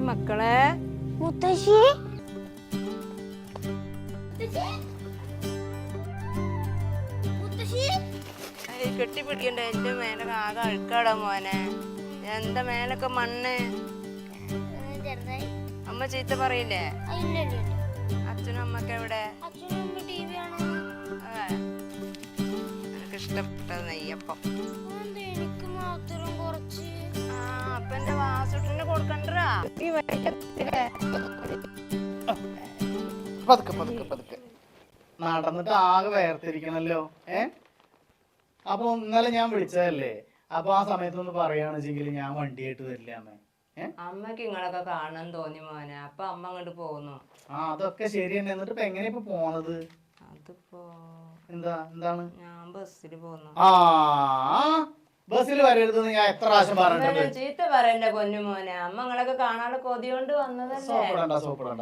മക്കളെ മുത്തശ്ശി കെട്ടിപ്പിടിക്കണ്ട എന്റെ മേലൊക്കെ ആകെ അഴുക്കാടാ മോനെ. എന്താ മേലൊക്കെ മണ്ണ്. അമ്മ ചീത്ത പറയില്ലേ? അച്ഛനും അമ്മക്ക് എവിടെ? എനിക്ക് ഇഷ്ടപ്പെട്ട നെയ്യപ്പം. അപ്പൊ എന്റെ വാസുട്ടിന് കൊടുക്കണ്ടാ. പതുക്കെ പതുക്കെ പതുക്കെ നടന്നിട്ട് ആകെ വേർതിരിക്കണല്ലോ. അപ്പൊ ഇന്നലെ ഞാൻ വിളിച്ചതല്ലേ, അപ്പൊ ആ സമയത്തൊന്ന് പറയാണെച്ചെങ്കിൽ ഞാൻ വണ്ടിയായിട്ട് വരില്ലാന്ന്. അമ്മക്ക് ഇങ്ങളൊക്കെ കാണാൻ തോന്നി മോനെ, അപ്പൊ അമ്മ അങ്ങോട്ട് പോകുന്നു. ആ അതൊക്കെ ശരി തന്നെ. എന്നിട്ട് ഇപ്പൊ എങ്ങനെയാ ഇപ്പൊ പോണത്? അതിപ്പോ എന്താണ് ഞാൻ ബസ്സിൽ പോകുന്നു. ആ ബസ്സിൽ വരരുതെന്ന് ഞാൻ എത്ര പ്രാവശ്യം പറഞ്ഞിട്ടുണ്ട്. ചീത്ത പറയണ്ട പൊന്നു മോനെ, അമ്മ നിങ്ങളൊക്കെ കാണാനുള്ള കൊതി കൊണ്ട് വന്നതല്ലേ. സോപ്പിടണ്ട സോപ്പിടണ്ട.